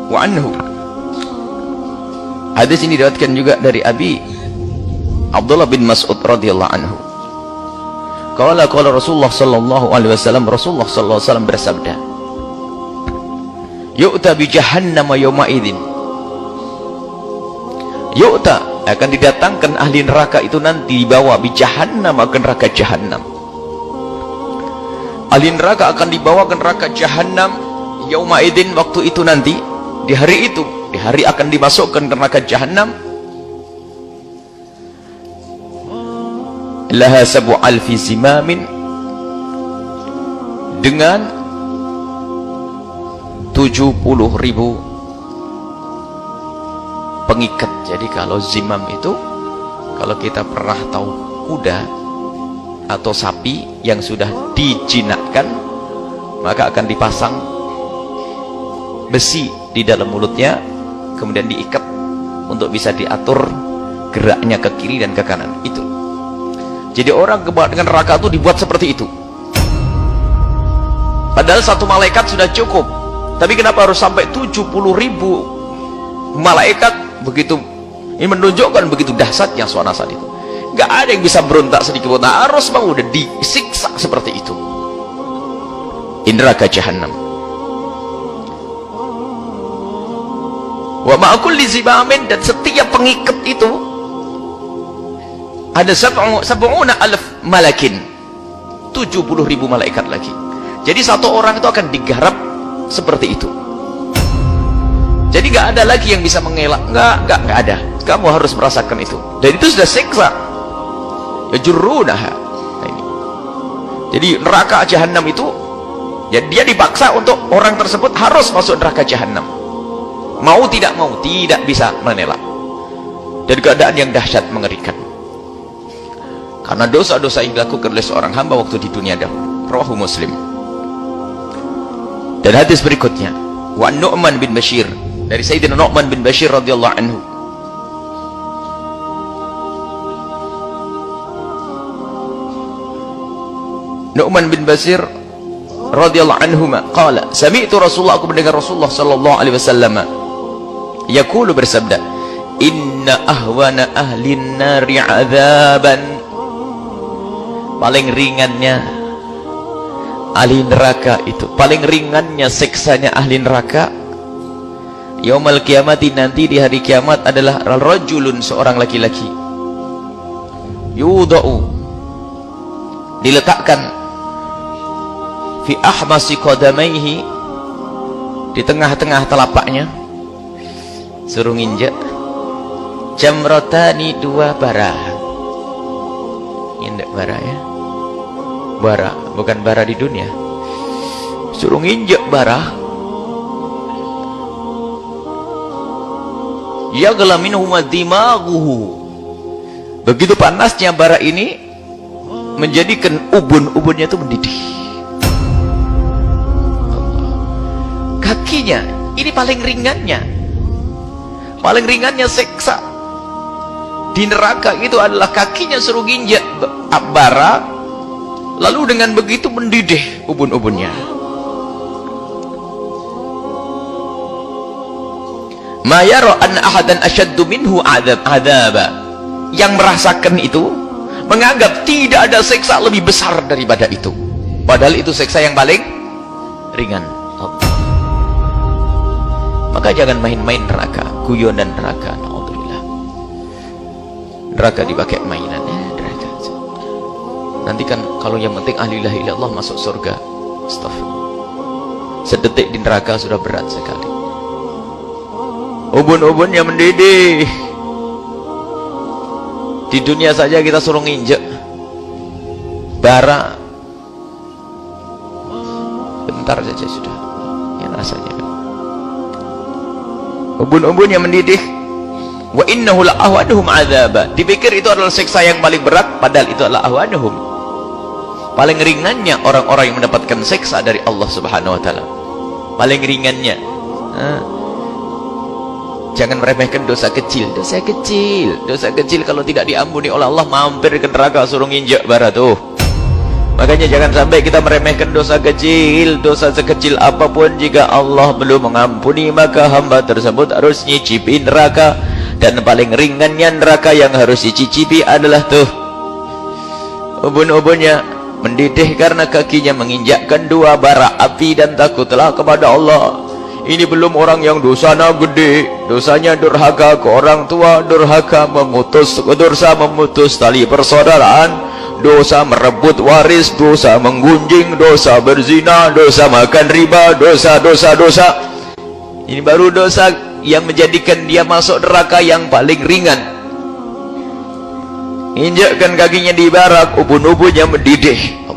wa anhu. Hadis ini diriwayatkan juga dari Abi Abdullah bin Mas'ud radhiyallahu anhu. Qala Rasulullah sallallahu alaihi wasallam, Rasulullah sallallahu alaihi wasallam bersabda, yu'ta bi jahannam yawma idzin. Yu'ta, akan didatangkan ahli neraka itu nanti dibawa bi jahannam, akan neraka jahannam. Ahli neraka akan dibawa ke neraka jahannam yauma idzin, waktu itu nanti, di hari itu, di hari akan dimasukkan ke neraka jahannam. Laha sabu alfi zimamin, dengan 70.000 pengikat. Jadi kalau zimam itu, kalau kita pernah tahu kuda atau sapi yang sudah dijinakkan, maka akan dipasang besi di dalam mulutnya, kemudian diikat untuk bisa diatur geraknya ke kiri dan ke kanan. Itu jadi orang dengan neraka itu dibuat seperti itu. Padahal satu malaikat sudah cukup, tapi kenapa harus sampai 70.000 malaikat? Begitu, ini menunjukkan begitu dahsyatnya suasana saat itu. Gak ada yang bisa berontak sedikit pun, harus mau udah disiksa seperti itu. Neraka jahannam. Wa ma'akul lizimamin, dan setiap pengikat itu ada 70.000 malakin, 70.000 malaikat lagi. Jadi satu orang itu akan digarap seperti itu. Jadi gak ada lagi yang bisa mengelak, gak ada. Kamu harus merasakan itu, dan itu sudah siksa. Yajurrunaha. Nah, ini. Jadi neraka jahannam itu, ya, dia dipaksa untuk orang tersebut harus masuk neraka jahannam. Mau tidak mau, tidak bisa menelak. Dan keadaan yang dahsyat, mengerikan. Karena dosa-dosa yang dilakukan oleh seorang hamba waktu di dunia dahulu. Rawahu Muslim. Dan hadis berikutnya, wa Nu'man bin Bashir, dari Sayyidina Nu'man bin Bashir radhiyallahu anhu. Nu'man bin Bashir radhiyallahu anhu qala, sami'tu Rasulullah, aku mendengar Rasulullah sallallahu alaihi wasallam yaqulu, bersabda, inna ahwana ahlin nari adzaban, paling ringannya ahli neraka itu, paling ringannya siksanya ahli neraka yaumal kiamati, nanti di hari kiamat, adalah rajulun, seorang laki-laki, yudau, diletakkan, fi ahmasi qadamaihi, di tengah-tengah telapaknya, suruh nginjak, jamrotani, 2 bara. Ini bara, ya, bara, bukan bara di dunia, suruh nginjak bara. Yaghla minhuma dimaghuhu, begitu panasnya bara ini menjadikan ubun-ubunnya itu mendidih. Kakinya ini paling ringannya siksa di neraka itu adalah kakinya, suruh nginjak bara, lalu dengan begitu mendidih ubun-ubunnya. Ma yara an ahadan asyaddu minhu adzaba, yang merasakan itu menganggap tidak ada siksa lebih besar daripada itu, padahal itu siksa yang paling ringan. Maka jangan main-main neraka, guyonan neraka. Alhamdulillah, neraka dipakai mainannya, neraka. Nanti kan kalau yang penting ahli la ilaha illallah masuk surga, astagfirullah, sedetik di neraka sudah berat sekali. Ubun-ubunnya mendidih. Di dunia saja kita suruh nginjek bara, bentar saja sudah ya rasanya. Ubun-ubunnya mendidih. Wa innahu la ahwanuhum adzaba, dipikir itu adalah siksa yang paling berat, padahal itu adalah ahwanuhum, paling ringannya orang-orang yang mendapatkan siksa dari Allah Subhanahu wa taala, paling ringannya. Jangan meremehkan dosa kecil. Dosa kecil kalau tidak diampuni oleh Allah, mampir ke neraka, suruh nginjak bara tuh. Makanya jangan sampai kita meremehkan dosa kecil. Dosa sekecil apapun, jika Allah belum mengampuni, maka hamba tersebut harus nyicipi neraka. Dan paling ringannya neraka yang harus dicicipi adalah tuh ubun-ubunnya mendidih karena kakinya menginjakkan 2 bara api, dan takutlah kepada Allah. Ini belum orang yang dosanya gede, dosanya durhaka ke orang tua, durhaka dosa memutus tali persaudaraan, dosa merebut waris, dosa menggunjing, dosa berzina, dosa makan riba, dosa. Ini baru dosa yang menjadikan dia masuk neraka yang paling ringan. Injakkan kakinya di barak, ubun-ubunnya mendidih.